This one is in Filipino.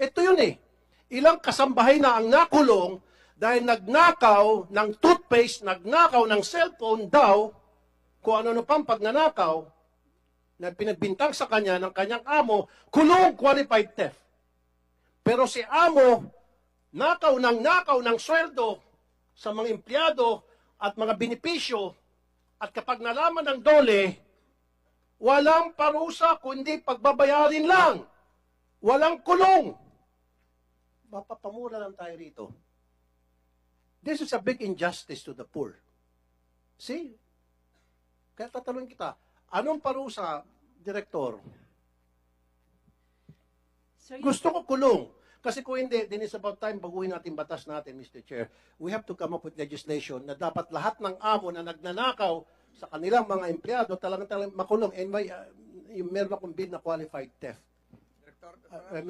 Ito yun eh. Ilang kasambahay na ang nakulong dahil nagnakaw ng toothpaste, nagnakaw ng cellphone daw, kung ano pang pagnanakaw, na pinagbintang sa kanya ng kanyang amo, kulong qualified theft. Pero si amo, nakaw ng sweldo sa mga empleyado at mga benepisyo, at kapag nalaman ng dole, walang parusa kundi pagbabayarin lang. Walang kulong. Mapapamura lang tayo rito. This is a big injustice to the poor. See? Kaya tatanungin kita, anong parusa, Direktor? Sir, Gusto ko kulong. Kasi kung hindi, then it's about time baguhin natin batas natin, Mr. Chair. We have to come up with legislation na dapat lahat ng amo na nagnanakaw sa kanilang mga empleyado talagang makulong. And meron akong bill na qualified theft. Director,